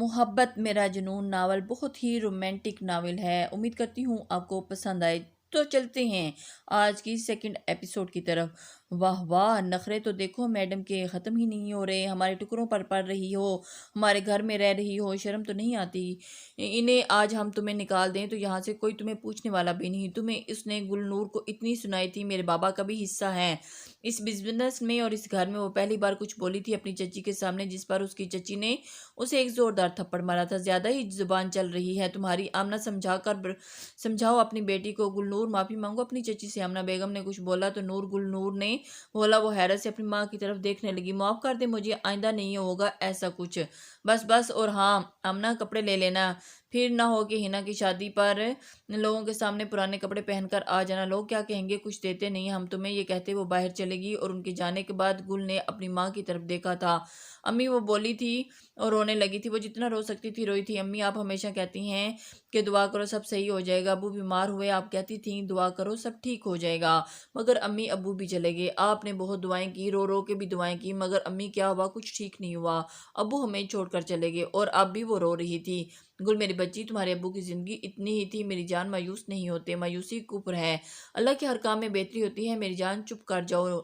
محبت میرا جنون ناول بہت ہی رومانٹک ناول ہے۔ امید کرتی ہوں آپ کو پسند آئے۔ تو چلتے ہیں آج کی سیکنڈ ایپیسوڈ کی طرف۔ واہ واہ، نخرے تو دیکھو میڈم کے ختم ہی نہیں ہو رہے۔ ہمارے ٹکڑوں پر پڑ رہی ہو، ہمارے گھر میں رہ رہی ہو، شرم تو نہیں آتی؟ انہیں آج ہم تمہیں نکال دیں تو یہاں سے کوئی تمہیں پوچھنے والا بھی نہیں۔ تمہیں اس نے گلنور کو اتنی سنائی تھی میرے بابا کا بھی حصہ ہے اس بزنس میں اور اس گھر میں۔ وہ پہلی بار کچھ بولی تھی اپنی چچی کے سامنے، جس پر اس کی چچی نے اسے ایک زوردار تھپڑ مارا تھا۔ زیادہ ہی زبان چل رہی ہے تمہاری آمنہ، سمجھاؤ اپنی بیٹی کو۔ گلنور معافی مانگو اپنی چچی سے۔ آمنہ بیگم نے کچھ بولا تو گلنور نے بولا۔ وہ حیرت سے اپنی ماں کی طرف دیکھنے لگی۔ معاف کر دے مجھے، آئندہ نہیں ہوگا ایسا کچھ۔ بس بس، اور ہاں آمنہ، کپڑے لے لینا، پھر نہ ہو کہ ہنا کی شادی پر لوگوں کے سامنے پرانے کپڑے پہن کر آ جانا۔ لوگ کیا کہیں گے، کچھ دیتے نہیں ہم تمہیں۔ یہ کہتے وہ باہر چلے گی اور ان کے جانے کے بعد گل نے اپنی ماں کی طرف دیکھا تھا۔ امی، وہ بولی تھی اور رونے لگی تھی۔ وہ جتنا رو سکتی تھی روئی تھی۔ امی، آپ ہمیشہ کہتی ہیں کہ دعا کرو سب صحیح ہو جائے گا۔ ابو بیمار ہوئے، آپ کہتی تھیں دعا کرو سب ٹھیک ہو جائے گا، مگر امی ابو بھی چلے گئے۔ آپ نے بہت دعائیں کی، رو رو کے بھی دعائیں کی، مگر امی کیا ہوا، کچھ ٹھیک نہیں ہوا۔ ابو ہمیں چھوڑ کر چلے گئے اور اب بھی وہ رو رہی تھی۔ گل میری بچی، تمہارے ابو کی زندگی اتنی ہی تھی میری جان، مایوس نہیں ہوتے۔ مایوسی کفر ہے، اللہ کے ہر کام میں بہتری ہوتی ہے میری جان، چپ کر جاؤ۔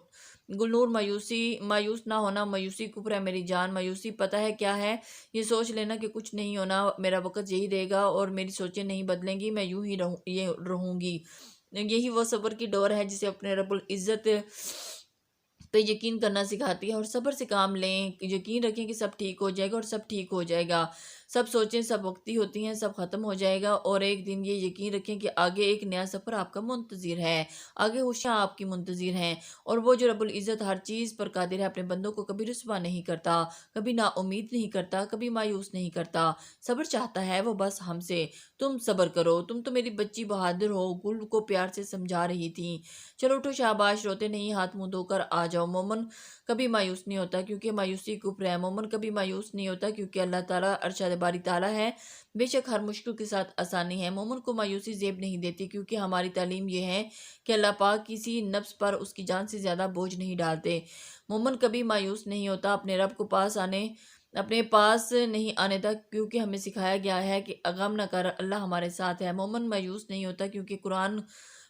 گلنور، مایوس نہ ہونا، مایوسی کفر ہے میری جان۔ مایوسی پتہ ہے کیا ہے؟ یہ سوچ لینا کہ کچھ نہیں ہونا، میرا وقت یہی رہے گا اور میری سوچیں نہیں بدلیں گی، میں یوں ہی رہوں گی۔ یہی وہ صبر کی ڈور ہے جسے اپنے رب العزت پہ یقین کرنا سکھاتی ہے، اور صبر سے کام لیں، یقین رکھیں کہ سب ٹھیک ہو جائے گا اور سب ٹھیک ہو جائے گا۔ سب سوچیں سب وقتی ہوتی ہیں، سب ختم ہو جائے گا، اور ایک دن یہ یقین رکھیں کہ آگے ایک نیا سفر آپ کا منتظر ہے، آگے خوشیاں آپ کی منتظر ہیں، اور وہ جو رب العزت ہر چیز پر قادر ہے اپنے بندوں کو کبھی رسوا نہیں کرتا، کبھی نا امید نہیں کرتا، کبھی مایوس نہیں کرتا۔ صبر چاہتا ہے وہ بس ہم سے، تم صبر کرو، تم تو میری بچی بہادر ہو، گل کو پیار سے سمجھا رہی تھی۔ چلو اٹھو شاباش، روتے نہیں، ہاتھ منہ دھو کر آ جاؤ۔ مومن کبھی مایوس نہیں ہوتا کیونکہ مایوسی کفر ہے۔ مومن کبھی مایوس نہیں ہوتا کیونکہ اللہ تعالیٰ ارشاد باری تعالیٰ ہے، بے شک ہر مشکل کے ساتھ آسانی ہے۔ مومن کو مایوسی زیب نہیں دیتی کیونکہ ہماری تعلیم یہ ہے کہ اللہ پاک کسی نفس پر اس کی جان سے زیادہ بوجھ نہیں ڈالتے۔ مومن کبھی مایوس نہیں ہوتا اپنے رب کو اپنے پاس نہیں آنے تک، کیونکہ ہمیں سکھایا گیا ہے کہ غم نہ کر، اللہ ہمارے ساتھ ہے۔ مومن مایوس نہیں ہوتا کیونکہ قرآن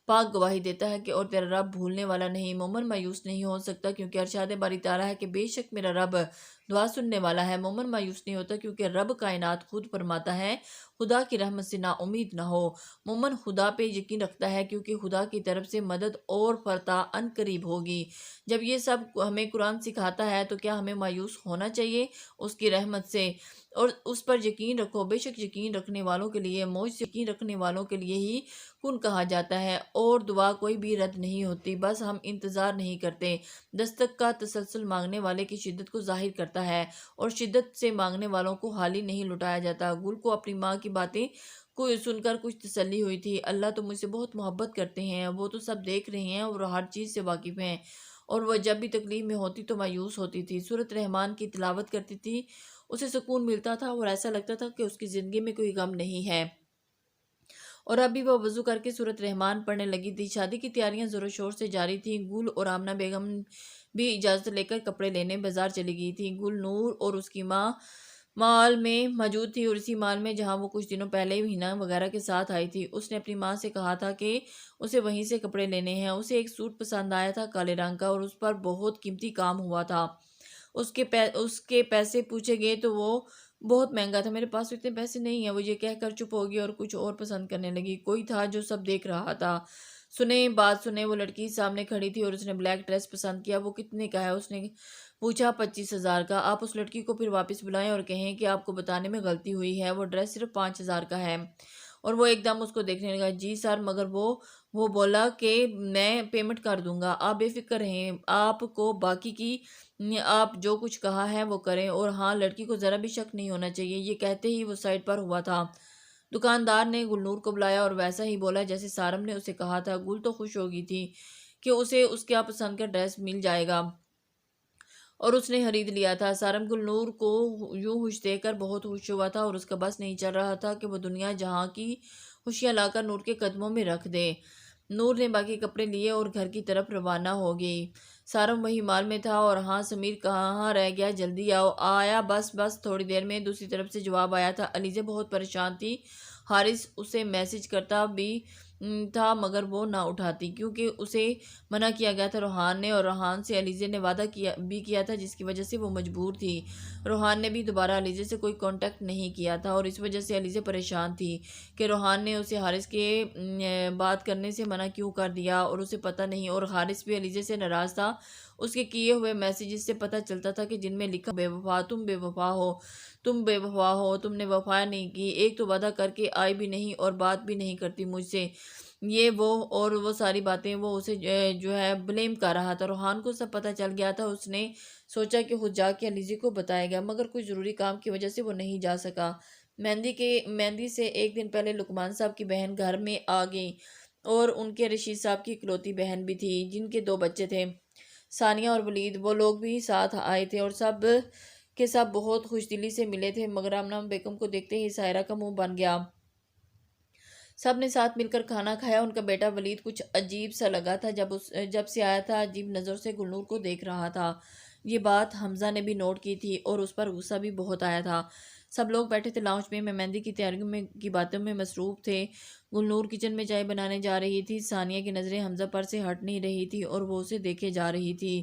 پاک گواہی دیتا ہے کہ اور تیرا رب بھولنے والا نہیں۔ مومن مایوس نہیں ہو سکتا کیونکہ ارشاد باری تعالیٰ ہے کہ بے شک میرا رب دعا سننے والا ہے۔ مومن مایوس نہیں ہوتا کیونکہ رب کائنات خود فرماتا ہے خدا کی رحمت سے نا امید نہ ہو۔ مومن خدا پہ یقین رکھتا ہے کیونکہ خدا کی طرف سے مدد اور فتح ان قریب ہوگی۔ جب یہ سب ہمیں قرآن سکھاتا ہے تو کیا ہمیں مایوس ہونا چاہیے اس کی رحمت سے؟ اور اس پر یقین رکھو، بے شک یقین رکھنے والوں کے لیے، موج سے یقین رکھنے والوں کے لیے ہی کن کہا جاتا ہے، اور دعا کوئی بھی رد نہیں ہوتی، بس ہم انتظار نہیں کرتے۔ دستک کا تسلسل مانگنے والے کی شدت کو ظاہر کرتا ہے، اور شدت سے مانگنے والوں کو حالی نہیں لٹایا جاتا۔ گل کو اپنی ماں کی باتیں کو سن کر کچھ تسلی ہوئی تھی۔ اللہ تو مجھ سے بہت محبت کرتے ہیں، وہ تو سب دیکھ رہے ہیں اور ہر چیز سے واقف ہیں، اور وہ جب بھی تکلیف میں ہوتی تو مایوس ہوتی تھی، سورۃ رحمان کی تلاوت کرتی تھی، اسے سکون ملتا تھا اور ایسا لگتا تھا کہ اس کی زندگی میں کوئی غم نہیں ہے۔ اور اب بھی وہ وضو کر کے سورۃ رحمان پڑھنے لگی تھی۔ شادی کی تیاریاں زور و شور سے جاری تھیں۔ گل اور آمنہ بیگم بھی اجازت لے کر کپڑے لینے بازار چلی گئی تھی۔ گل نور اور اس کی ماں مال میں موجود تھی، اور اسی مال میں جہاں وہ کچھ دنوں پہلے ہنا وغیرہ کے ساتھ آئی تھی۔ اس نے اپنی ماں سے کہا تھا کہ اسے وہیں سے کپڑے لینے ہیں۔ اسے ایک سوٹ پسند آیا تھا کالے رنگ کا، اور اس پر بہت قیمتی کام ہوا تھا۔ اس کے پیسے پوچھے گئے تو وہ بہت مہنگا تھا۔ میرے پاس اتنے پیسے نہیں ہیں، وہ یہ کہہ کر چپ ہوگی اور کچھ اور پسند کرنے لگی۔ کوئی تھا جو سب دیکھ رہا تھا۔ بات سنیں، وہ لڑکی سامنے کھڑی تھی اور اس نے بلیک ڈریس پسند کیا۔ وہ کتنے کا ہے؟ اس نے پوچھا۔ 25,000 کا۔ آپ اس لڑکی کو پھر واپس بلائیں اور کہیں کہ آپ کو بتانے میں غلطی ہوئی ہے، وہ ڈریس صرف 5,000 کا ہے۔ اور وہ ایک دم اس کو دیکھنے لگا۔ جی سر، مگر وہ بولا کہ میں پیمنٹ کر دوں گا، آپ بے فکر رہیں، آپ کو باقی کی آپ جو کچھ کہا ہے وہ کریں، اور ہاں لڑکی کو ذرا بھی شک نہیں ہونا چاہیے۔ یہ کہتے ہی وہ سائڈ پر ہوا تھا۔ دکاندار نے گلنور کو بلایا اور ویسا ہی بولا جیسے سارم نے اسے کہا تھا۔ گل تو خوش ہو گئی تھی کہ اسے اس کے پسند کا ڈریس مل جائے گا، اور اس نے خرید لیا تھا۔ سارم گلنور کو یوں خوش دیکھ کر بہت خوش ہوا تھا، اور اس کا بس نہیں چل رہا تھا کہ وہ دنیا جہاں کی خوشیاں لا کر نور کے قدموں میں رکھ دے۔ نور نے باقی کپڑے لیے اور گھر کی طرف روانہ ہو گئی۔ سارم وہی مال میں تھا اور ہاں سمیر کہاں رہ گیا، جلدی آؤ۔ آیا بس تھوڑی دیر میں دوسری طرف سے جواب آیا تھا۔ علیزہ بہت پریشان تھی۔ حارث اسے میسج کرتا بھی تھا مگر وہ نہ اٹھاتی کیونکہ اسے منع کیا گیا تھا روحان نے، اور روحان سے علیزہ نے وعدہ کیا تھا جس کی وجہ سے وہ مجبور تھی۔ روحان نے بھی دوبارہ علیزہ سے کوئی کانٹیکٹ نہیں کیا تھا اور اس وجہ سے علیزہ پریشان تھی کہ روحان نے اسے حارث کے بات کرنے سے منع کیوں کر دیا اور اسے پتہ نہیں، اور حارث بھی علیزہ سے ناراض تھا۔ اس کے کیے ہوئے میسیجز سے پتہ چلتا تھا کہ جن میں لکھا بے وفا، تم بے وفا ہو، تم بے وفا ہو، تم نے وفا نہیں کی، ایک تو وعدہ کر کے آئی بھی نہیں اور بات بھی نہیں کرتی مجھ سے، یہ وہ اور وہ ساری باتیں وہ اسے جو ہے بلیم کر رہا تھا۔ روحان کو سب پتہ چل گیا تھا۔ اس نے سوچا کہ خود جا کے علیزہ کو بتائے گا مگر کچھ ضروری کام کی وجہ سے وہ نہیں جا سکا۔ مہندی سے ایک دن پہلے لقمان صاحب کی بہن گھر میں آ گئی اور ان کے رشید صاحب کی اکلوتی بہن بھی تھی جن کے 2 بچے تھے، ثانیہ اور ولید، وہ لوگ بھی ساتھ آئے تھے اور سب کے سب بہت خوش دلی سے ملے تھے مگر آمنہ بیگم کو دیکھتے ہی ساحرہ کا منہ بن گیا۔ سب نے ساتھ مل کر کھانا کھایا۔ ان کا بیٹا ولید کچھ عجیب سا لگا تھا جب سے آیا تھا، عجیب نظر سے گلنور کو دیکھ رہا تھا۔ یہ بات حمزہ نے بھی نوٹ کی تھی اور اس پر غصہ بھی بہت آیا تھا۔ سب لوگ بیٹھے تھے لاؤنج میں مہندی کی تیاریوں کی باتوں میں مصروف تھے۔ گلنور کچن میں چائے بنانے جا رہی تھی۔ ثانیہ کی نظریں حمزہ پر سے ہٹ نہیں رہی تھی اور وہ اسے دیکھے جا رہی تھی۔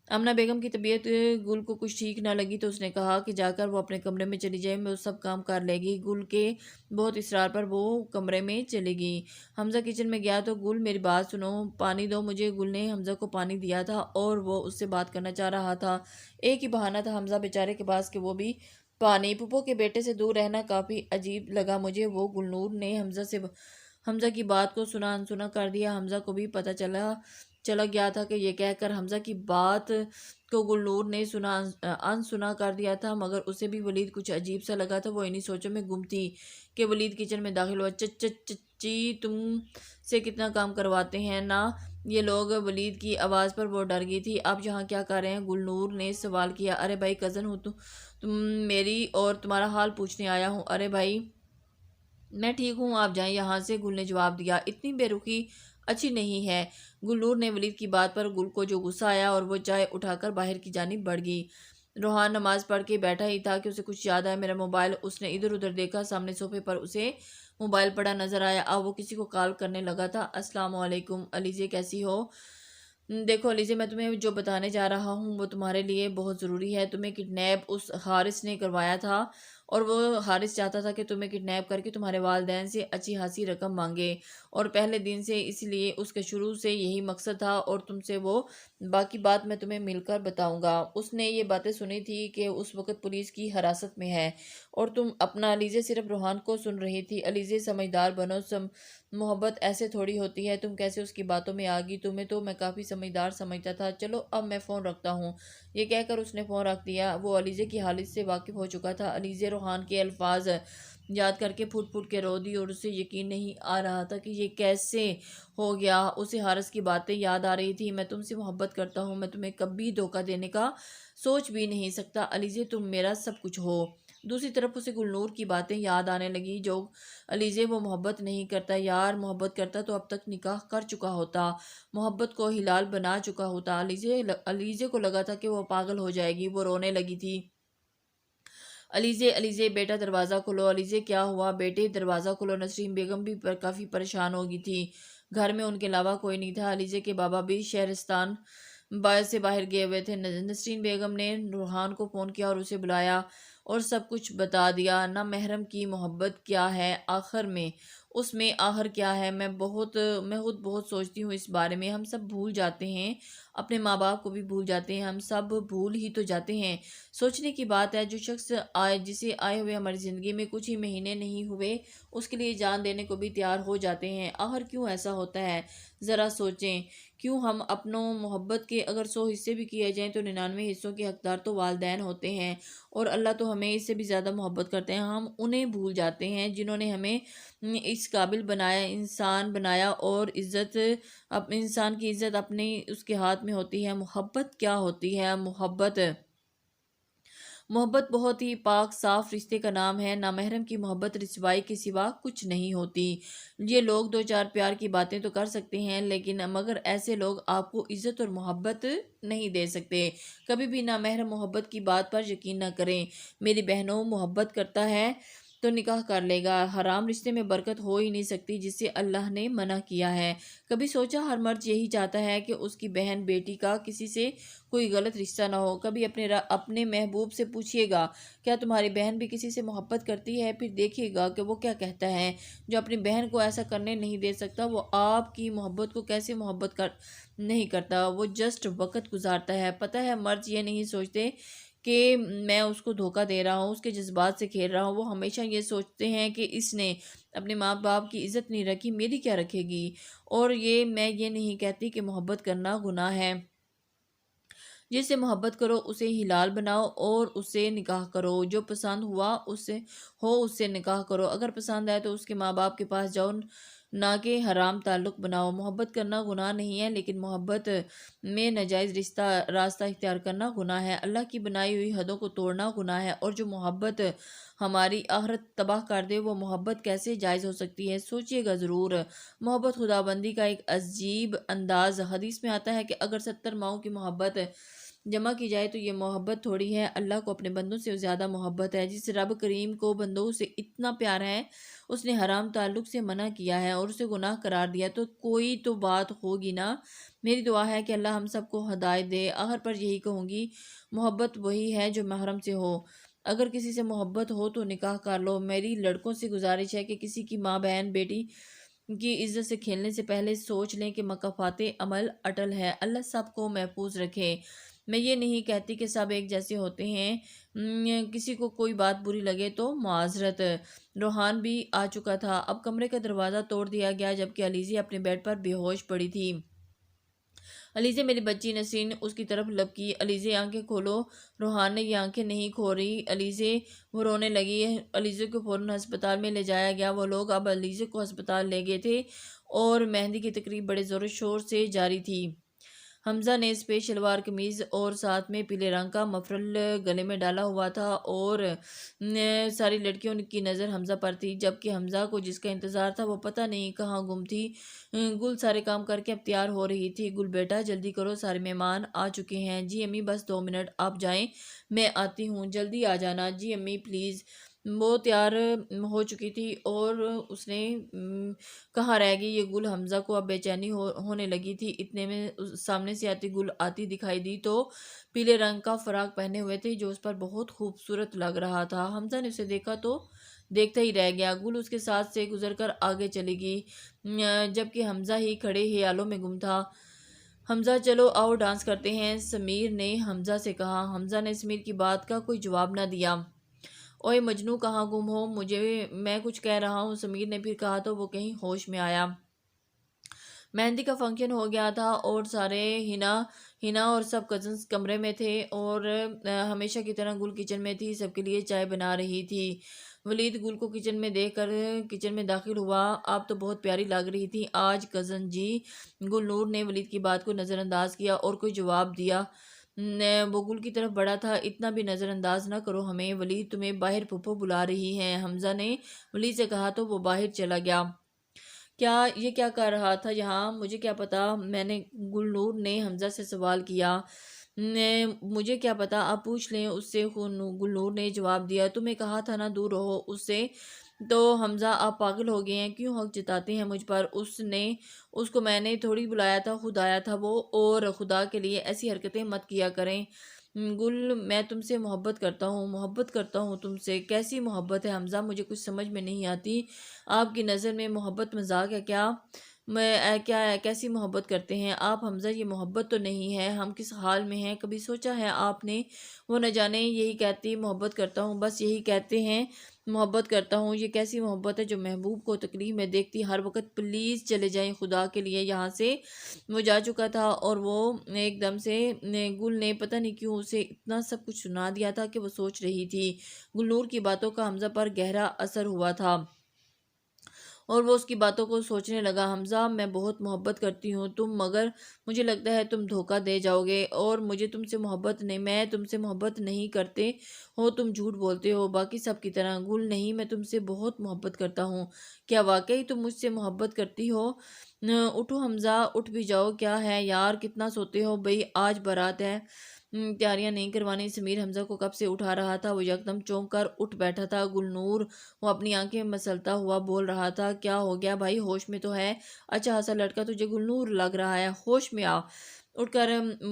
آمنہ بیگم کی طبیعت گل کو کچھ ٹھیک نہ لگی تو اس نے کہا کہ جا کر وہ اپنے کمرے میں چلی جائے، وہ سب کام کر لے گی۔ گل کے بہت اصرار پر وہ کمرے میں چلی گئی۔ حمزہ کچن میں گیا تو گل میری بات سنو، پانی دو مجھے۔ گل نے حمزہ کو پانی دیا تھا اور وہ اس سے بات کرنا چاہ رہا تھا۔ ایک ہی بہانہ تھا حمزہ بیچارے کے پاس کہ وہ بھی پانی۔ پھپھو کے بیٹے سے دور رہنا کافی عجیب لگا مجھے۔ وہ گلنور نے حمزہ کی بات کو سنا انسنا کر دیا۔ حمزہ کو بھی پتہ چلا گیا تھا کہ یہ کہہ کر حمزہ کی بات کو گلنور نے انسنا کر دیا تھا مگر اسے بھی ولید کچھ عجیب سا لگا تھا۔ وہ انہی سوچوں میں گم تھی کہ ولید کچن میں داخل ہوا۔ چچی تم سے کتنا کام کرواتے ہیں نا یہ لوگ۔ ولید کی آواز پر وہ ڈر گئی تھی۔ آپ یہاں کیا کر رہے ہیں؟ گلنور نے سوال کیا۔ ارے بھائی کزن ہوں تم میری اور تمہارا حال پوچھنے آیا ہوں۔ ارے بھائی میں ٹھیک ہوں، آپ جائیں یہاں سے، گل نے جواب دیا۔ اتنی بے رخی اچھی نہیں ہے۔ گلنور نے ولید کی بات پر گل کو جو غصہ آیا اور وہ چائے اٹھا کر باہر کی جانب بڑھ گئی۔ روحان نماز پڑھ کے بیٹھا ہی تھا کہ اسے کچھ یاد آیا۔ میرا موبائل۔ اس نے ادھر ادھر دیکھا، سامنے صوفے پر اسے موبائل پڑا نظر آیا۔ اب وہ کسی کو کال کرنے لگا تھا۔ السلام علیکم علیزہ، کیسی ہو؟ دیکھو علیزہ، میں تمہیں جو بتانے جا رہا ہوں وہ تمہارے لیے بہت ضروری ہے۔ تمہیں کڈنیپ اس حارث نے کروایا تھا اور وہ حارث چاہتا تھا کہ تمہیں کڈنیپ کر کے تمہارے والدین سے اچھی خاصی رقم مانگے، اور پہلے دن سے اس لیے اس کے شروع سے یہی مقصد تھا، اور تم سے وہ باقی بات میں تمہیں مل کر بتاؤں گا۔ اس نے یہ باتیں سنی تھی کہ اس وقت پولیس کی حراست میں ہے اور تم اپنا علیزہ صرف روحان کو سن رہی تھی۔ علیزہ سمجھدار بنو، محبت ایسے تھوڑی ہوتی ہے، تم کیسے اس کی باتوں میں آ گئی؟ تمہیں تو میں کافی سمجھدار سمجھتا تھا۔ چلو اب میں فون رکھتا ہوں۔ یہ کہہ کر اس نے فون رکھ دیا۔ وہ علیزہ کی حالت سے واقف ہو چکا تھا۔ علیزہ روحان کے الفاظ یاد کر کے پھٹ پھٹ کے رو دی اور اسے یقین نہیں آ رہا تھا کہ یہ کیسے ہو گیا۔ اسے حارث کی باتیں یاد آ رہی تھی۔ میں تم سے محبت کرتا ہوں، میں تمہیں کبھی دھوکہ دینے کا سوچ بھی نہیں سکتا علیزہ، تم میرا سب کچھ ہو۔ دوسری طرف اسے گلنور کی باتیں یاد آنے لگی جو علیزہ وہ محبت نہیں کرتا، یار محبت کرتا تو اب تک نکاح کر چکا ہوتا، محبت کو حلال بنا چکا ہوتا۔ علیزہ کو لگا تھا کہ وہ پاگل ہو جائے گی۔ وہ رونے لگی تھی۔ علیزہ بیٹا دروازہ کھولو۔ علیزہ کیا ہوا بیٹے؟ دروازہ کھولو۔ نسرین بیگم بھی کافی پریشان ہو گئی تھی۔ گھر میں ان کے علاوہ کوئی نہیں تھا۔ علیزہ کے بابا بھی شہرستان سے باہر گئے ہوئے تھے۔ نسرین بیگم نے روحان کو فون کیا اور اسے بلایا اور سب کچھ بتا دیا۔ نہ محرم کی محبت کیا ہے آخر میں، اس میں آخر کیا ہے؟ میں خود بہت سوچتی ہوں اس بارے میں۔ ہم سب بھول جاتے ہیں، اپنے ماں باپ کو بھی بھول جاتے ہیں، ہم سب بھول ہی تو جاتے ہیں۔ سوچنے کی بات ہے جو شخص جسے آئے ہوئے ہماری زندگی میں کچھ ہی مہینے نہیں ہوئے اس کے لیے جان دینے کو بھی تیار ہو جاتے ہیں۔ آخر کیوں ایسا ہوتا ہے؟ ذرا سوچیں، کیوں ہم اپنوں محبت کے اگر 100 حصے بھی کیے جائیں تو 99 حصوں کے حقدار تو والدین ہوتے ہیں، اور اللہ تو ہمیں اس سے بھی زیادہ محبت کرتے ہیں۔ ہم انہیں بھول جاتے ہیں جنہوں نے ہمیں اس قابل بنایا، انسان بنایا، اور انسان کی عزت اپنی اس کے ہاتھ میں ہوتی ہے۔ محبت کیا ہوتی ہے؟ محبت بہت ہی پاک صاف رشتے کا نام ہے۔ نامحرم کی محبت رسوائی کے سوا کچھ نہیں ہوتی۔ یہ لوگ دو چار پیار کی باتیں تو کر سکتے ہیں، لیکن مگر ایسے لوگ آپ کو عزت اور محبت نہیں دے سکتے۔ کبھی بھی نامحرم محبت کی بات پر یقین نہ کریں۔ میری بہنوں، محبت کرتا ہے تو نکاح کر لے گا۔ حرام رشتے میں برکت ہو ہی نہیں سکتی جس سے اللہ نے منع کیا ہے۔ کبھی سوچا ہر مرد یہی چاہتا ہے کہ اس کی بہن بیٹی کا کسی سے کوئی غلط رشتہ نہ ہو۔ کبھی اپنے محبوب سے پوچھئے گا کیا تمہاری بہن بھی کسی سے محبت کرتی ہے، پھر دیکھیے گا کہ وہ کیا کہتا ہے۔ جو اپنی بہن کو ایسا کرنے نہیں دے سکتا وہ آپ کی محبت کو کیسے نہیں کرتا، وہ جسٹ وقت گزارتا ہے۔ پتہ ہے مرد یہ نہیں سوچتے کہ میں اس کو دھوکہ دے رہا ہوں، اس کے جذبات سے کھیل رہا ہوں۔ وہ ہمیشہ یہ سوچتے ہیں کہ اس نے اپنے ماں باپ کی عزت نہیں رکھی، میری کیا رکھے گی۔ اور میں یہ نہیں کہتی کہ محبت کرنا گناہ ہے۔ جس سے محبت کرو اسے حلال بناؤ اور اس سے نکاح کرو۔ جو پسند اس سے نکاح کرو۔ اگر پسند آئے تو اس کے ماں باپ کے پاس جاؤ، نہ کہ حرام تعلق بناؤ۔ محبت کرنا گناہ نہیں ہے، لیکن محبت میں ناجائز راستہ اختیار کرنا گناہ ہے۔ اللہ کی بنائی ہوئی حدوں کو توڑنا گناہ ہے، اور جو محبت ہماری آخرت تباہ کر دے وہ محبت کیسے جائز ہو سکتی ہے؟ سوچئے گا ضرور۔ محبت خدابندی کا ایک عجیب انداز۔ حدیث میں آتا ہے کہ اگر 70 ماؤں کی محبت جمع کی جائے تو یہ محبت تھوڑی ہے۔ اللہ کو اپنے بندوں سے زیادہ محبت ہے۔ جس رب کریم کو بندوں سے اتنا پیار ہے، اس نے حرام تعلق سے منع کیا ہے اور اسے گناہ قرار دیا، تو کوئی تو بات ہوگی نا۔ میری دعا ہے کہ اللہ ہم سب کو ہدایت دے۔ آخر پر یہی کہوں گی، محبت وہی ہے جو محرم سے ہو۔ اگر کسی سے محبت ہو تو نکاح کر لو۔ میری لڑکوں سے گزارش ہے کہ کسی کی ماں، بہن، بیٹی کی عزت سے کھیلنے سے پہلے سوچ لیں کہ مکافات عمل اٹل ہے۔ اللہ سب کو محفوظ رکھے۔ میں یہ نہیں کہتی کہ سب ایک جیسے ہوتے ہیں، کسی کو کوئی بات بری لگے تو معذرت۔ روحان بھی آ چکا تھا۔ اب کمرے کا دروازہ توڑ دیا گیا جبکہ علیزے اپنے بیڈ پر بے ہوش پڑی تھی۔ علیزے میری بچی، نسرین اس کی طرف لپکی۔ علیزے آنکھیں کھولو۔ روحان نے یہ آنکھیں نہیں کھولی۔ علیزے، وہ رونے لگی۔ علیزے کو فوراً ہسپتال میں لے جایا گیا۔ وہ لوگ اب علیزے کو ہسپتال لے گئے تھے اور مہندی کی تقریب بڑے زور و شور سے جاری تھی۔ حمزہ نے سفید شلوار قمیض اور ساتھ میں پیلے رنگ کا مفرل گلے میں ڈالا ہوا تھا، اور ساری لڑکیوں کی نظر حمزہ پر تھی، جبکہ حمزہ کو جس کا انتظار تھا وہ پتہ نہیں کہاں گم تھی۔ گل سارے کام کر کے اب تیار ہو رہی تھی۔ گل بیٹا جلدی کرو، سارے مہمان آ چکے ہیں۔ جی امی بس 2 منٹ آپ جائیں، میں آتی ہوں، جلدی آ جانا۔ جی امی پلیز۔ وہ تیار ہو چکی تھی اور اس نے کہاں رہ گئی یہ گل؟ حمزہ کو اب بے چینی ہونے لگی تھی۔ اتنے میں سامنے سے گل آتی دکھائی دی تو پیلے رنگ کا فراق پہنے ہوئے تھے جو اس پر بہت خوبصورت لگ رہا تھا۔ حمزہ نے اسے دیکھا تو دیکھتا ہی رہ گیا۔ گل اس کے ساتھ سے گزر کر آگے چلی گئی، جبکہ حمزہ ہی کھڑے خیالوں میں گم تھا۔ حمزہ چلو آؤ ڈانس کرتے ہیں، سمیر نے حمزہ سے کہا۔ حمزہ نے سمیر کی بات کا کوئی جواب نہ دیا۔ اوئے مجنوں کہاں گم ہو، میں کچھ کہہ رہا ہوں، سمیر نے پھر کہا تو وہ کہیں ہوش میں آیا۔ مہندی کا فنکشن ہو گیا تھا اور سارے ہنا اور سب کزنز کمرے میں تھے، اور ہمیشہ کی طرح گل کچن میں تھی، سب کے لیے چائے بنا رہی تھی۔ ولید گل کو کچن میں دیکھ کر کچن میں داخل ہوا۔ آپ تو بہت پیاری لگ رہی تھی آج کزن جی۔ گل نور نے ولید کی بات کو نظر انداز کیا اور کوئی جواب دیا۔ وہ گل کی طرف بڑھا تھا، اتنا بھی نظر انداز نہ کرو ہمیں، ولید تمہیں باہر پھپھو بلا رہی ہیں، حمزہ نے ولید سے کہا تو وہ باہر چلا گیا۔ یہ کیا کر رہا تھا یہاں؟ مجھے کیا پتا، میں نے گل نور نے حمزہ سے سوال کیا۔ مجھے کیا پتا، آپ پوچھ لیں اس سے، گل نور نے جواب دیا۔ تمہیں کہا تھا نا دور رہو اس سے۔ تو حمزہ آپ پاگل ہو گئے ہیں، کیوں حق جتاتے ہیں مجھ پر؟ اس کو میں نے تھوڑی بلایا تھا، خود آیا تھا وہ، اور خدا کے لیے ایسی حرکتیں مت کیا کریں۔ گل میں تم سے محبت کرتا ہوں تم سے۔ کیسی محبت ہے حمزہ؟ مجھے کچھ سمجھ میں نہیں آتی۔ آپ کی نظر میں محبت مذاق ہے کیا؟ کیسی محبت کرتے ہیں آپ حمزہ؟ یہ محبت تو نہیں ہے، ہم کس حال میں ہیں کبھی سوچا ہے آپ نے؟ وہ نہ جانے یہی کہتی محبت کرتا ہوں، بس یہی کہتے ہیں محبت کرتا ہوں۔ یہ کیسی محبت ہے جو محبوب کو تکلیف میں دیکھتی ہر وقت؟ پلیز چلے جائیں خدا کے لیے یہاں سے۔ وہ جا چکا تھا اور وہ ایک دم سے گل نے پتہ نہیں کیوں اسے اتنا سب کچھ سنا دیا تھا کہ وہ سوچ رہی تھی۔ گل نور کی باتوں کا حمزہ پر گہرا اثر ہوا تھا۔ اور وہ اس کی باتوں کو سوچنے لگا۔ حمزہ، میں بہت محبت کرتی ہوں تم، مگر مجھے لگتا ہے تم دھوکہ دے جاؤ گے، اور مجھے تم سے محبت نہیں، میں تم سے محبت نہیں کرتے ہو، تم جھوٹ بولتے ہو باقی سب کی طرح۔ گل، نہیں، میں تم سے بہت محبت کرتا ہوں۔ کیا واقعی تم مجھ سے محبت کرتی ہو؟ اٹھو حمزہ، اٹھ بھی جاؤ، کیا ہے یار کتنا سوتے ہو بھئی، آج بارات ہے۔ تیاریاں نہیں کروانی؟ سمیر حمزہ کو کب سے اٹھا رہا تھا، وہ یکدم چونک کر اٹھ بیٹھا تھا۔ گلنور، وہ اپنی آنکھیں مسلتا ہوا بول رہا تھا، کیا ہو گیا بھائی، ہوش میں تو ہے؟ اچھا خاصا لڑکا تجھے گلنور لگ رہا ہے، ہوش میں آ، اٹھ کر۔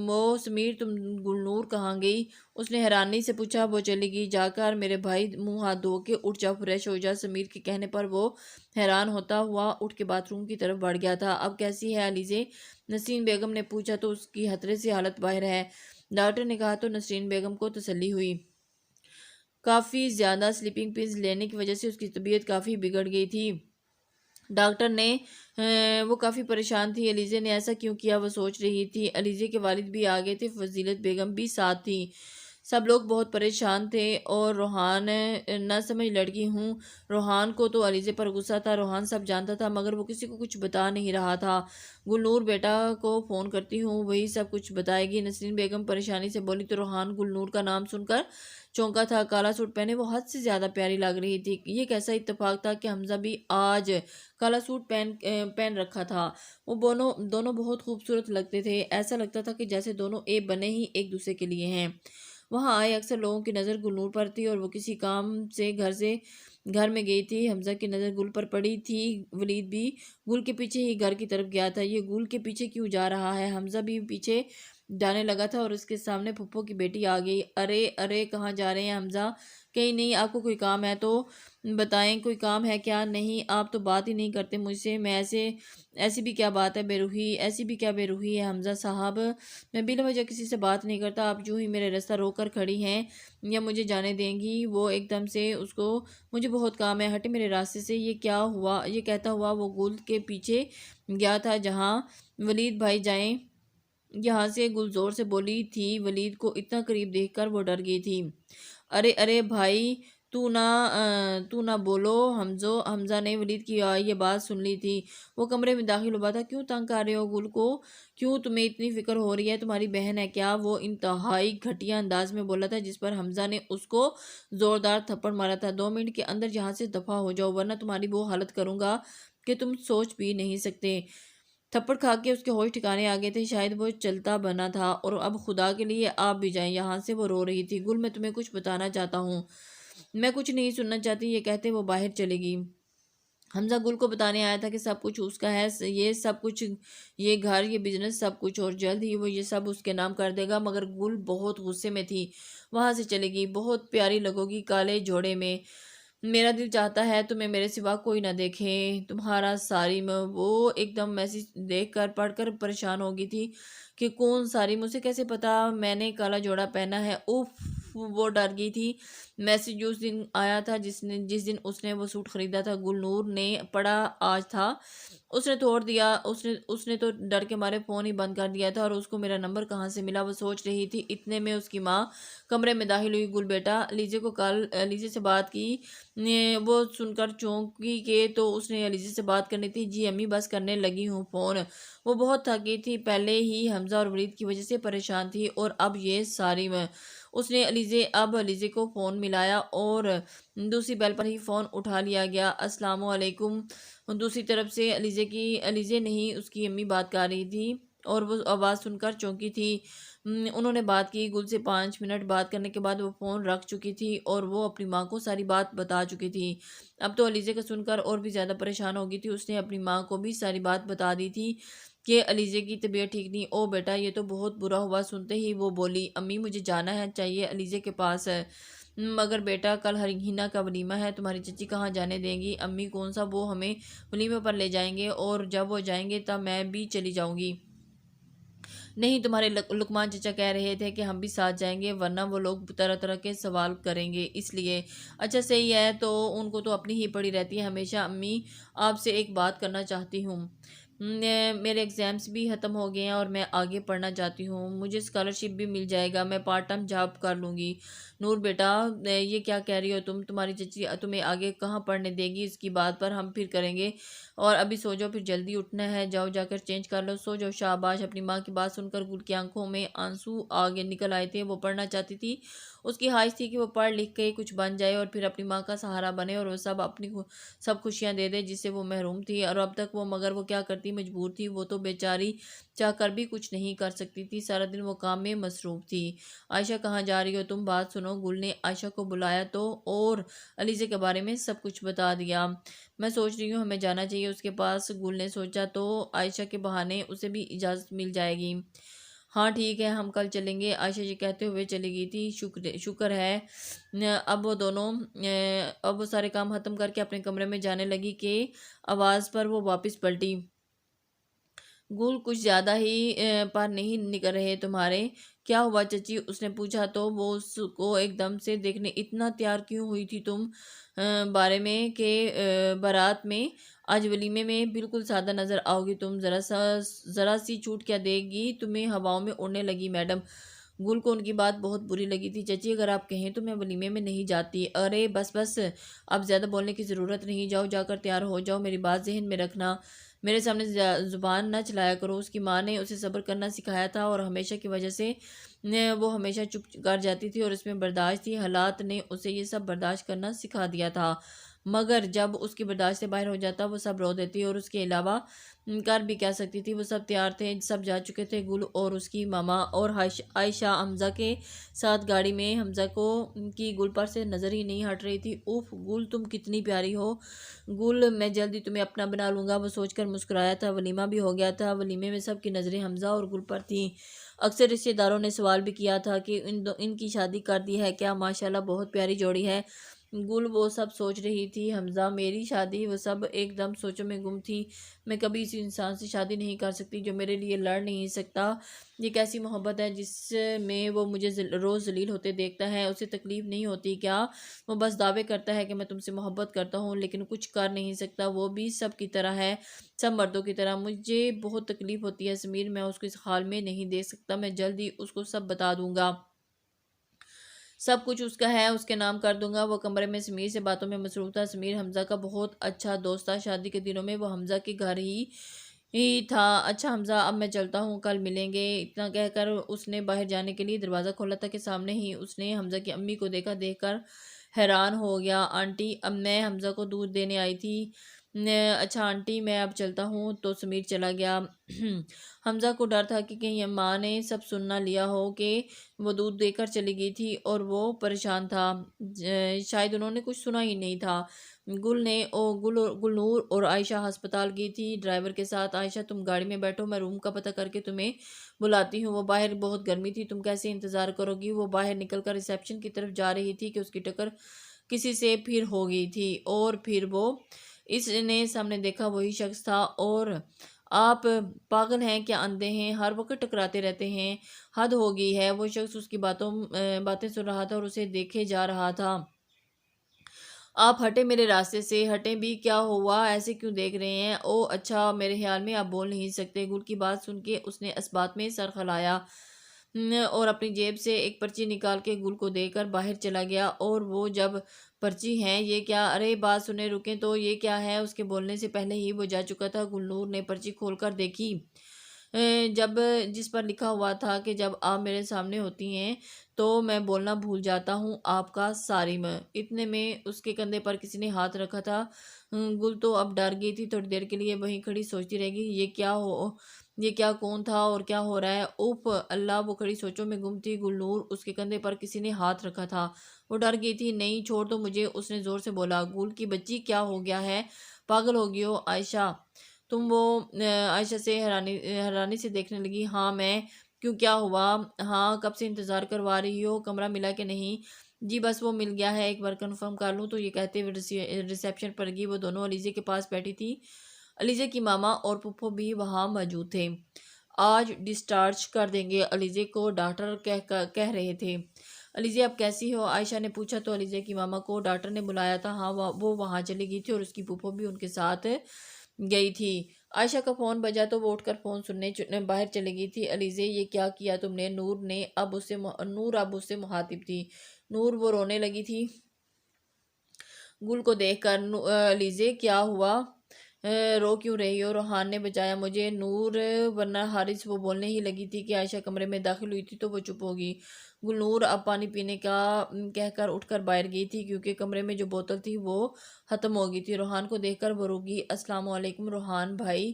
وہ سمیر، تم گلنور کہاں گئی؟ اس نے حیرانی سے پوچھا۔ وہ چلی گئی، جا کر میرے بھائی منہ ہاتھ دھو کے اٹھ جا، فریش ہو جا۔ سمیر کے کہنے پر وہ حیران ہوتا ہوا اٹھ کے باتھ روم کی طرف بڑھ گیا تھا۔ اب کیسی ہے علیزے؟ نسرین بیگم نے پوچھا تو اس کی خطرے سے حالت باہر ہے، ڈاکٹر نے کہا تو نسرین بیگم کو تسلی ہوئی۔ کافی زیادہ سلیپنگ پلز لینے کی وجہ سے اس کی طبیعت کافی بگڑ گئی تھی، ڈاکٹر نے۔ وہ کافی پریشان تھی۔ علیزے نے ایسا کیوں کیا، وہ سوچ رہی تھی۔ علیزے کے والد بھی آ گئے تھے، فضیلت بیگم بھی ساتھ تھی۔ سب لوگ بہت پریشان تھے، اور روحان نہ سمجھ لڑکی ہوں۔ روحان کو تو علیزے پر غصہ تھا، روحان سب جانتا تھا، مگر وہ کسی کو کچھ بتا نہیں رہا تھا۔ گلنور بیٹا کو فون کرتی ہوں، وہی سب کچھ بتائے گی، نسرین بیگم پریشانی سے بولی تو روحان گلنور کا نام سن کر چونکا تھا۔ کالا سوٹ پہنے وہ حد سے زیادہ پیاری لگ رہی تھی۔ یہ کیسا اتفاق تھا کہ حمزہ بھی آج کالا سوٹ پہن رکھا تھا۔ وہ دونوں بہت خوبصورت لگتے تھے، ایسا لگتا تھا کہ جیسے دونوں بنے ہی ایک دوسرے کے لیے ہیں۔ وہاں آئے اکثر لوگوں کی نظر گلنور پر تھی، اور وہ کسی کام سے گھر میں گئی تھی۔ حمزہ کی نظر گل پر پڑی تھی، ولید بھی گل کے پیچھے ہی گھر کی طرف گیا تھا۔ یہ گل کے پیچھے کیوں جا رہا ہے؟ حمزہ بھی پیچھے جانے لگا تھا، اور اس کے سامنے پھپھو کی بیٹی آ گئی۔ ارے ارے، کہاں جا رہے ہیں حمزہ؟ کہیں نہیں، آپ کو کوئی کام ہے تو بتائیں، کوئی کام ہے کیا؟ نہیں، آپ تو بات ہی نہیں کرتے مجھ سے، میں ایسی بھی کیا بات ہے بے روحی، ایسی بھی کیا بے روحی ہے حمزہ صاحب؟ میں بلا وجہ کسی سے بات نہیں کرتا، آپ جو ہی میرے راستہ روک کر کھڑی ہیں، یا مجھے جانے دیں گی؟ وہ ایک دم سے اس کو، مجھے بہت کام ہے، ہٹے میرے راستے سے۔ یہ کیا ہوا؟ یہ کہتا ہوا وہ گل کے پیچھے گیا تھا جہاں ولید بھائی جائیں، یہاں سے گل زور سے بولی تھی۔ ولید کو اتنا قریب دیکھ کر وہ ڈر گئی تھی۔ ارے ارے بھائی، تو نہ بولو۔ حمزہ نے ولید کی یہ بات سن لی تھی، وہ کمرے میں داخل ہوا تھا۔ کیوں تنگ کر رہے ہو گل کو؟ کیوں تمہیں اتنی فکر ہو رہی ہے؟ تمہاری بہن ہے کیا؟ وہ انتہائی گھٹیا انداز میں بولا تھا، جس پر حمزہ نے اس کو زوردار تھپڑ مارا تھا۔ 2 منٹ کے اندر یہاں سے دفع ہو جاؤ، ورنہ تمہاری وہ حالت کروں گا کہ تم سوچ بھی نہیں سکتے۔ تھپڑ کھا کے اس کے ہوش ٹھکانے آ گئے تھے، شاید وہ چلتا بنا تھا۔ اور اب خدا کے لیے آپ بھی جائیں یہاں سے، وہ رو رہی تھی۔ گل، میں تمہیں کچھ بتانا چاہتا ہوں۔ میں کچھ نہیں سننا چاہتی، یہ کہتے وہ باہر چلے گی۔ حمزہ گل کو بتانے آیا تھا کہ سب کچھ اس کا ہے، یہ سب کچھ، یہ گھر، یہ بزنس، سب کچھ، اور جلد ہی وہ یہ سب اس کے نام کر دے گا۔ مگر گل بہت غصے میں تھی، وہاں سے چلے گی۔ بہت پیاری لگو گی کالے جوڑے میں، میرا دل چاہتا ہے تمہیں میرے سوا کوئی نہ دیکھے، تمہارا سارم۔ وہ ایک دم میسج دیکھ کر پڑھ کر پریشان ہو گئی تھی کہ کون سارم، اسے کیسے پتا میں نے کالا جوڑا پہنا ہے؟ اوف، وہ ڈر گئی تھی۔ میسج اس دن آیا تھا جس دن اس نے وہ سوٹ خریدا تھا، گلنور نے پڑھا آج تھا۔ اس نے توڑ دیا، اس نے تو ڈر کے مارے فون ہی بند کر دیا تھا، اور اس کو میرا نمبر کہاں سے ملا، وہ سوچ رہی تھی۔ اتنے میں اس کی ماں کمرے میں داخل ہوئی۔ گل بیٹا، علیزے سے بات کی؟ وہ سن کر چونکی کہ تو اس نے علیزے سے بات کرنی تھی۔ جی امی، بس کرنے لگی ہوں فون۔ وہ بہت تھک گئی تھی، پہلے ہی حمزہ اور ولید کی وجہ سے پریشان تھی، اور اب یہ سارم۔ اس نے علیزے کو فون ملایا، اور دوسری بیل پر ہی فون اٹھا لیا گیا۔ السلام علیکم۔ دوسری طرف سے علیزے نہیں، اس کی امی بات کر رہی تھی، اور وہ آواز سن کر چونکی تھی۔ انہوں نے بات کی، گل سے 5 منٹ بات کرنے کے بعد وہ فون رکھ چکی تھی، اور وہ اپنی ماں کو ساری بات بتا چکی تھی۔ اب تو علیزے کا سن کر اور بھی زیادہ پریشان ہو گئی تھی، اس نے اپنی ماں کو بھی ساری بات بتا دی تھی کہ علیزے کی طبیعت ٹھیک نہیں۔ او بیٹا، یہ تو بہت برا ہوا۔ سنتے ہی وہ بولی، امی مجھے جانا ہے چاہیے علیزے کے پاس۔ مگر بیٹا، کل ہینا کا ولیمہ ہے، تمہاری چچی کہاں جانے دیں گی؟ امی، کون سا؟ وہ ہمیں ولیمے پر لے جائیں گے، اور جب وہ جائیں گے تب میں بھی چلی جاؤں گی۔ نہیں، تمہارے لقمان چچا کہہ رہے تھے کہ ہم بھی ساتھ جائیں گے، ورنہ وہ لوگ طرح طرح کے سوال کریں گے، اس لیے۔ اچھا صحیح ہے، تو ان کو تو اپنی ہی پڑی رہتی ہے ہمیشہ۔ امی، آپ سے ایک بات کرنا چاہتی ہوں۔ میرے ایگزامس بھی ختم ہو گئے ہیں اور میں آگے پڑھنا چاہتی ہوں، مجھے اسکالرشپ بھی مل جائے گا، میں پارٹ ٹائم جاب کر لوں گی۔ نور بیٹا، یہ کیا کہہ رہی ہو تمہاری چچی تمہیں آگے کہاں پڑھنے دے گی؟ اس کی بات پر ہم پھر کریں گے، اور ابھی سو جاؤ، پھر جلدی اٹھنا ہے، جاؤ جا کر چینج کر لو، سو جاؤ، شاباش۔ اپنی ماں کی بات سن کر گل کی آنکھوں میں آنسو آگے نکل آئے تھے، وہ پڑھنا چاہتی تھی، اس کی خواہش تھی کہ وہ پڑھ لکھ کے کچھ بن جائے اور پھر اپنی ماں کا سہارا بنے اور وہ سب خوشیاں دے دے جس سے وہ محروم تھی، اور اب تک مگر وہ کیا کرتی، مجبور تھی، وہ تو بیچاری چاہ کر بھی کچھ نہیں کر سکتی تھی، سارا دن وہ کام میں مصروف تھی۔ عائشہ کہاں جا رہی ہو تم؟ بات سنو۔ گل نے عائشہ کو بلایا تو اور علیزے کے بارے میں سب کچھ بتا دیا۔ میں سوچ رہی ہوں ہمیں جانا چاہیے اس کے پاس۔ گل نے سوچا تو عائشہ کے بہانے اسے بھی اجازت مل جائے گی۔ ہاں ٹھیک ہے، ہم کل چلیں گے، عائشہ یہ کہتے ہوئے چلی گئی تھی۔ شکر ہے۔ اب وہ سارے کام ختم کر کے اپنے کمرے میں جانے لگی کہ آواز پر وہ واپس پلٹی۔ گل، کچھ زیادہ ہی پر نہیں نکل رہے تمہارے؟ کیا ہوا چچی؟ اس نے پوچھا تو وہ اس کو ایک دم سے دیکھنے اتنا تیار کیوں ہوئی تھی تم بارے میں کہ بارات میں، آج ولیمے میں بالکل سادہ نظر آؤ گی تم، ذرا سی چھوٹ کیا دے گی تمہیں؟ ہواؤں میں اڑنے لگی میڈم۔ گل کو ان کی بات بہت بری لگی تھی۔ چچی اگر آپ کہیں تو میں ولیمے میں نہیں جاتی۔ ارے بس بس، اب زیادہ بولنے کی ضرورت نہیں، جاؤ جا کر تیار ہو جاؤ، میری بات ذہن میں رکھنا، میرے سامنے زبان نہ چلایا کرو۔ اس کی ماں نے اسے صبر کرنا سکھایا تھا اور ہمیشہ کی وجہ سے وہ ہمیشہ چپ کر جاتی تھی اور اس میں برداشت تھی، حالات نے اسے یہ سب برداشت کرنا سکھا دیا تھا، مگر جب اس کی برداشت سے باہر ہو جاتا وہ سب رو دیتی اور اس کے علاوہ کر بھی کیا سکتی تھی۔ وہ سب تیار تھے، سب جا چکے تھے، گل اور اس کی ماما اور عائشہ حمزہ کے ساتھ گاڑی میں۔ حمزہ کو کی گل پر سے نظر ہی نہیں ہٹ رہی تھی۔ اوف گل، تم کتنی پیاری ہو گل، میں جلدی تمہیں اپنا بنا لوں گا، وہ سوچ کر مسکرایا تھا۔ ولیمہ بھی ہو گیا تھا، ولیمے میں سب کی نظریں حمزہ اور گل پر تھیں۔ اکثر رشتہ داروں نے سوال بھی کیا تھا کہ ان کی شادی کر دی ہے کیا؟ ماشاءاللہ بہت پیاری جوڑی ہے گل، وہ سب سوچ رہی تھی۔ حمزہ، میری شادی؟ وہ سب ایک دم سوچوں میں گم تھی۔ میں کبھی اسی انسان سے شادی نہیں کر سکتی جو میرے لیے لڑ نہیں سکتا۔ یہ کیسی محبت ہے جس میں وہ مجھے روز ذلیل ہوتے دیکھتا ہے؟ اسے تکلیف نہیں ہوتی کیا؟ وہ بس دعوے کرتا ہے کہ میں تم سے محبت کرتا ہوں لیکن کچھ کر نہیں سکتا، وہ بھی سب کی طرح ہے، سب مردوں کی طرح۔ مجھے بہت تکلیف ہوتی ہے سمیر، میں اس کو اس حال میں نہیں دیکھ سکتا، میں جلد ہی اس کو سب بتا دوں گا، سب کچھ اس کا ہے، اس کے نام کر دوں گا۔ وہ کمرے میں سمیر سے باتوں میں مصروف تھا۔ سمیر حمزہ کا بہت اچھا دوست تھا، شادی کے دنوں میں وہ حمزہ کے گھر ہی تھا۔ اچھا حمزہ، اب میں چلتا ہوں، کل ملیں گے، اتنا کہہ کر اس نے باہر جانے کے لیے دروازہ کھولا تھا کہ سامنے ہی اس نے حمزہ کی امی کو دیکھا۔ دیکھ کر حیران ہو گیا۔ آنٹی، اب میں حمزہ کو دودھ دینے آئی تھی۔ اچھا آنٹی، میں اب چلتا ہوں۔ تو سمیر چلا گیا۔ حمزہ کو ڈر تھا کہ کہیں ماں نے سب سن نہ لیا ہو کہ وہ دودھ دے کر چلی گئی تھی، اور وہ پریشان تھا، شاید انہوں نے کچھ سنا ہی نہیں تھا۔ گلنور اور عائشہ ہسپتال گئی تھی ڈرائیور کے ساتھ۔ عائشہ تم گاڑی میں بیٹھو، میں روم کا پتہ کر کے تمہیں بلاتی ہوں، وہ باہر بہت گرمی تھی، تم کیسے انتظار کرو گی؟ وہ باہر نکل کر ریسیپشن کی طرف جا رہی تھی کہ اس کی ٹکر کسی سے پھر ہو گئی تھی، اور پھر وہ اس نے سامنے دیکھا وہی شخص تھا۔ اور آپ پاگل ہیں کیا، اندھے ہیں، ہر وقت ٹکراتے رہتے ہیں، حد ہو گئی ہے۔ وہ شخص اس کی باتیں سن رہا تھا اور اسے دیکھے جا رہا تھا۔ آپ ہٹیں میرے راستے سے، ہٹیں بھی، کیا ہوا، ایسے کیوں دیکھ رہے ہیں؟ او اچھا، میرے خیال میں آپ بول نہیں سکتے۔ گل کی بات سن کے اس نے اس بات میں سر خلایا اور اپنی جیب سے ایک پرچی نکال کے گل کو دے کر باہر چلا گیا۔ اور وہ جب پرچی ہے یہ کیا؟ ارے بات سنیں، رکیں تو، یہ کیا ہے؟ اس کے بولنے سے پہلے ہی وہ جا چکا تھا۔ گلنور نے پرچی کھول کر دیکھی جس پر لکھا ہوا تھا کہ جب آپ میرے سامنے ہوتی ہیں تو میں بولنا بھول جاتا ہوں، آپ کا صارم۔ اتنے میں اس کے کندھے پر کسی نے ہاتھ رکھا تھا۔ گل تو اب ڈر گئی تھی، تھوڑی دیر کے لیے وہیں کھڑی سوچتی رہ گئی، یہ کیا کون تھا اور کیا ہو رہا ہے؟ اوف اللہ، وہ کھڑی سوچوں میں گم تھی۔ گلنور، اس کے کندھے پر کسی نے ہاتھ رکھا تھا، وہ ڈر گئی تھی۔ نہیں، چھوڑ دو مجھے، اس نے زور سے بولا۔ گل کی بچی، کیا ہو گیا ہے، پاگل ہو گئی ہو؟ عائشہ تم، وہ عائشہ سے حیرانی سے دیکھنے لگی۔ ہاں میں، کیوں، کیا ہوا؟ ہاں، کب سے انتظار کروا رہی ہو، کمرہ ملا کہ نہیں؟ جی بس وہ مل گیا ہے، ایک بار کنفرم کر لوں تو، یہ کہتے ہوئے ریسیپشن پر گئی۔ وہ دونوں علیزے کے پاس بیٹھی تھی، علیزے کی ماما اور پھپھو بھی وہاں موجود تھے۔ آج ڈسچارج کر دیں گے علیزے کو، ڈاکٹر کہہ رہے تھے۔ علیزے اب کیسی ہو؟ عائشہ نے پوچھا تو علیزے کی ماما کو ڈاکٹر نے بلایا تھا، ہاں وہ وہاں چلی گئی تھی اور اس کی پھپھو بھی ان کے ساتھ گئی تھی۔ عائشہ کا فون بجا تو وہ اٹھ کر فون سننے باہر چلی گئی تھی۔ علیزے یہ کیا کیا تم نے؟ نور اب اس سے مخاطب تھی۔ نور وہ رونے لگی تھی گل کو دیکھ کر۔ علیزے کیا ہوا؟ رو کیوں رہی ہو؟ روحان نے بچایا مجھے نور، ورنہ حارث۔ وہ بولنے ہی لگی تھی کہ عائشہ کمرے میں داخل ہوئی تھی تو وہ چپ ہوگی۔ گلنور اب پانی پینے کا کہہ کر اٹھ کر باہر گئی تھی کیونکہ کمرے میں جو بوتل تھی وہ ختم ہو گئی تھی۔ روحان کو دیکھ کر وہ رکی۔ السلام علیکم روحان بھائی۔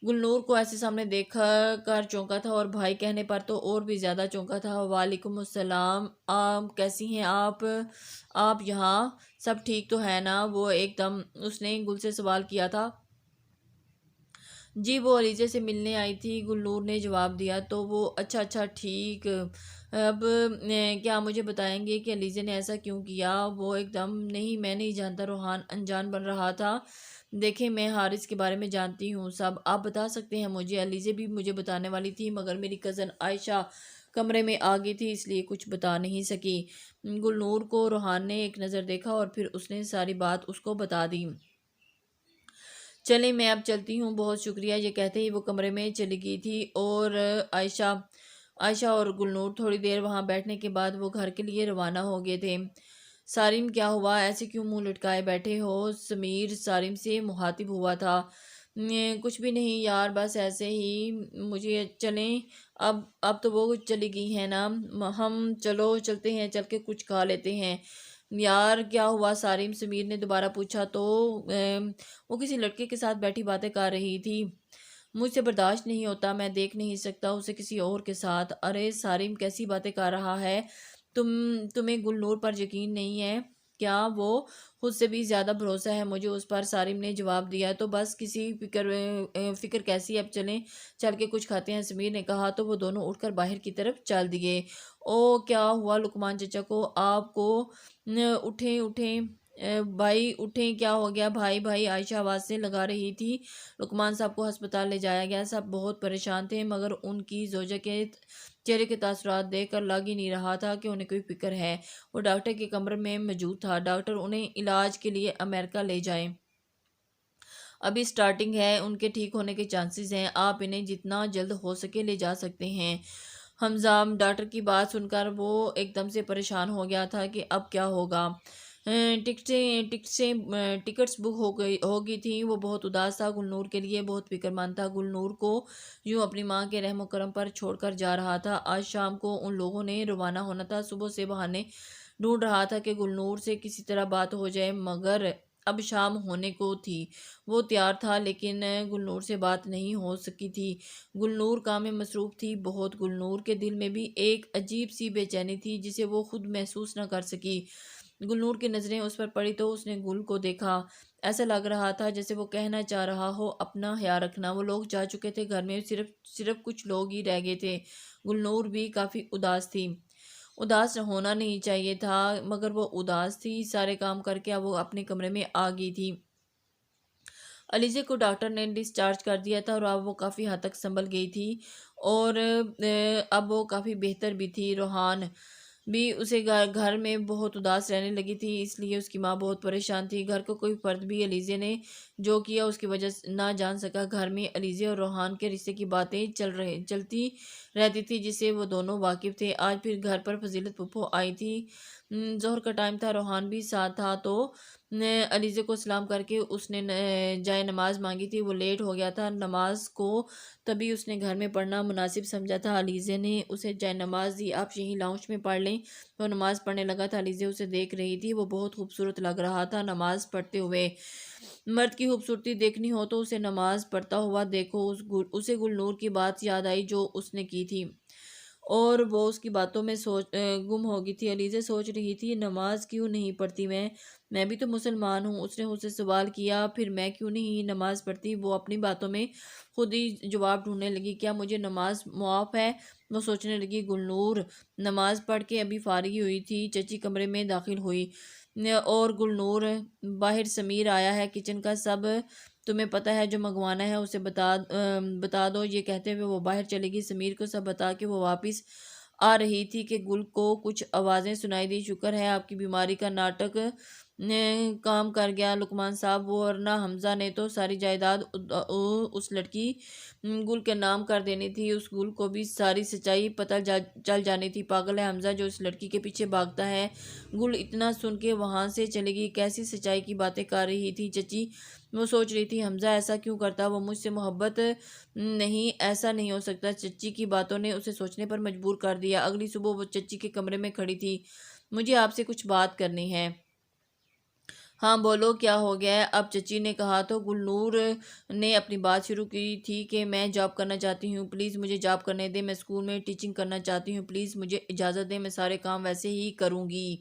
گلنور کو ایسے سامنے دیکھ کر چونکا تھا، اور بھائی کہنے پر تو اور بھی زیادہ چونکا تھا۔ وعلیکم السلام، آپ کیسی ہیں؟ آپ یہاں سب ٹھیک تو ہے نا؟ وہ ایک دم اس نے گل سے سوال کیا تھا۔ جی وہ علیزے سے ملنے آئی تھی، گلنور نے جواب دیا۔ تو وہ اچھا ٹھیک، اب کیا مجھے بتائیں گے کہ علیزے نے ایسا کیوں کیا؟ وہ ایک دم نہیں، میں نہیں جانتا۔ روحان انجان بن رہا تھا۔ دیکھیں میں حارث کے بارے میں جانتی ہوں سب، آپ بتا سکتے ہیں مجھے؟ علیزے بھی مجھے بتانے والی تھی مگر میری کزن عائشہ کمرے میں آ گئی تھی اس لیے کچھ بتا نہیں سکی۔ گلنور کو روحان نے ایک نظر دیکھا اور پھر اس نے ساری بات اس کو بتا دی۔ چلیں میں اب چلتی ہوں، بہت شکریہ، یہ کہتے ہی وہ کمرے میں چلی گئی تھی۔ اور عائشہ اور گلنور تھوڑی دیر وہاں بیٹھنے کے بعد وہ گھر کے لیے روانہ ہو گئے تھے۔ سارم کیا ہوا؟ ایسے کیوں منہ لٹکائے بیٹھے ہو؟ سمیر سارم سے مخاطب ہوا تھا۔ کچھ بھی نہیں یار، بس ایسے ہی۔ مجھے چلیں اب تو وہ چلی گئی ہیں نا، ہم چلتے ہیں، چل کے کچھ کھا لیتے ہیں۔ یار کیا ہوا سارم؟ سمیر نے دوبارہ پوچھا تو وہ کسی لڑکے کے ساتھ بیٹھی باتیں کر رہی تھی۔ مجھ سے برداشت نہیں ہوتا، میں دیکھ نہیں سکتا اسے کسی اور کے ساتھ۔ ارے سارم کیسی باتیں کر رہا ہے؟ تمہیں گلنور پر یقین نہیں ہے کیا؟ وہ خود سے بھی زیادہ بھروسہ ہے مجھے اس پر، سارم نے جواب دیا۔ تو بس کسی فکر کیسی، اب چل کے کچھ کھاتے ہیں، سمیر نے کہا تو وہ دونوں اٹھ کر باہر کی طرف چل دیے۔ او کیا ہوا لقمان چچا کو؟ آپ کو اٹھیں بھائی اٹھیں، کیا ہو گیا بھائی؟ عائشہ آواز سے لگا رہی تھی۔ لقمان صاحب کو ہسپتال لے جایا گیا، سب بہت پریشان تھے مگر ان کی زوجہ کے چہرے کے تاثرات دیکھ کر لگ ہی نہیں رہا تھا کہ انہیں کوئی فکر ہے۔ وہ ڈاکٹر کے کمرے میں موجود تھا، ڈاکٹر انہیں علاج کے لیے امریکہ لے جائیں، ابھی سٹارٹنگ ہے، ان کے ٹھیک ہونے کے چانسز ہیں، آپ انہیں جتنا جلد ہو سکے لے جا سکتے ہیں۔ حمزہ ڈاکٹر کی بات سن کر وہ ایک دم سے پریشان ہو گیا تھا کہ اب کیا ہوگا۔ ٹکٹس بک ہو گئی تھیں، وہ بہت اداس تھا، گلنور کے لیے بہت فکر مند تھا، گلنور کو یوں اپنی ماں کے رحم و کرم پر چھوڑ کر جا رہا تھا۔ آج شام کو ان لوگوں نے روانہ ہونا تھا، صبح سے بہانے ڈھونڈ رہا تھا کہ گلنور سے کسی طرح بات ہو جائے مگر اب شام ہونے کو تھی۔ وہ تیار تھا لیکن گلنور سے بات نہیں ہو سکی تھی، گلنور کام میں مصروف تھی بہت۔ گلنور کے دل میں بھی ایک عجیب سی بے چینی تھی جسے وہ خود محسوس نہ کر سکی۔ گلنور کی نظریں اس پر پڑی تو اس نے گل کو دیکھا، ایسا لگ رہا تھا جیسے وہ کہنا چاہ رہا ہو اپنا خیال رکھنا۔ وہ لوگ جا چکے تھے، گھر میں صرف کچھ لوگ ہی رہ گئے تھے۔ گلنور بھی کافی اداس تھی، اداس ہونا نہیں چاہیے تھا مگر وہ اداس تھی۔ سارے کام کر کے اب وہ اپنے کمرے میں آ گئی تھی۔ علیزے کو ڈاکٹر نے ڈسچارج کر دیا تھا اور اب وہ کافی حد تک سنبھل گئی تھی اور اب وہ کافی بہتر بھی تھی۔ روحان بھی اسے گھر میں بہت اداس رہنے لگی تھی، اس لیے اس کی ماں بہت پریشان تھی۔ گھر کا کوئی فرد بھی علیزے نے جو کیا اس کی وجہ نہ جان سکا۔ گھر میں علیزے اور روحان کے رشتے کی باتیں چلتی رہتی تھی جس سے وہ دونوں واقف تھے۔ آج پھر گھر پر فضیلت پھپھو آئی تھی، ظہر کا ٹائم تھا، روحان بھی ساتھ تھا تو علیزے کو سلام کر کے اس نے جائے نماز مانگی تھی۔ وہ لیٹ ہو گیا تھا، نماز کو تبھی اس نے گھر میں پڑھنا مناسب سمجھا تھا۔ علیزے نے اسے جائے نماز دی، آپ یہیں لاؤنج میں پڑھ لیں۔ وہ نماز پڑھنے لگا تھا، علیزے اسے دیکھ رہی تھی، وہ بہت خوبصورت لگ رہا تھا نماز پڑھتے ہوئے۔ مرد کی خوبصورتی دیکھنی ہو تو اسے نماز پڑھتا ہوا دیکھو۔ اسے گلنور کی بات یاد آئی جو اس نے کی تھی اور وہ اس کی باتوں میں گم ہو گئی تھی۔ علیزے سوچ رہی تھی نماز کیوں نہیں پڑھتی میں بھی تو مسلمان ہوں۔ اس نے اس سے سوال کیا پھر میں کیوں نہیں نماز پڑھتی؟ وہ اپنی باتوں میں خود ہی جواب ڈھونڈنے لگی، کیا مجھے نماز معاف ہے؟ وہ سوچنے لگی۔ گلنور نماز پڑھ کے ابھی فارغ ہوئی تھی، چچی کمرے میں داخل ہوئی اور گلنور باہر سمیر آیا ہے کچن کا، سب تمہیں پتہ ہے جو منگوانا ہے اسے بتا دو، یہ کہتے ہوئے وہ باہر چلے گی۔ سمیر کو سب بتا کے وہ واپس آ رہی تھی کہ گل کو کچھ آوازیں سنائی دی، شکر ہے آپ کی بیماری کا ناٹک کام کر گیا لقمان صاحب، ورنہ حمزہ نے تو ساری جائیداد اس لڑکی گل کے نام کر دینی تھی۔ اس گل کو بھی ساری سچائی پتہ چل جانی تھی۔ پاگل ہے حمزہ جو اس لڑکی کے پیچھے بھاگتا ہے۔ گل اتنا سن کے وہاں سے چلے گی۔ کیسی سچائی کی باتیں کر رہی تھی چچی؟ وہ سوچ رہی تھی حمزہ ایسا کیوں کرتا؟ وہ مجھ سے محبت نہیں، ایسا نہیں ہو سکتا۔ چچی کی باتوں نے اسے سوچنے پر مجبور کر دیا۔ اگلی صبح وہ چچی کے کمرے میں کھڑی تھی۔ مجھے آپ سے کچھ بات کرنی ہے۔ ہاں بولو، کیا ہو گیا ہے؟ اب چچی نے کہا تو گلنور نے اپنی بات شروع کی تھی کہ میں جاب کرنا چاہتی ہوں، پلیز مجھے جاب کرنے دیں، میں اسکول میں ٹیچنگ کرنا چاہتی ہوں، پلیز مجھے اجازت دیں، میں سارے کام ویسے ہی کروں گی۔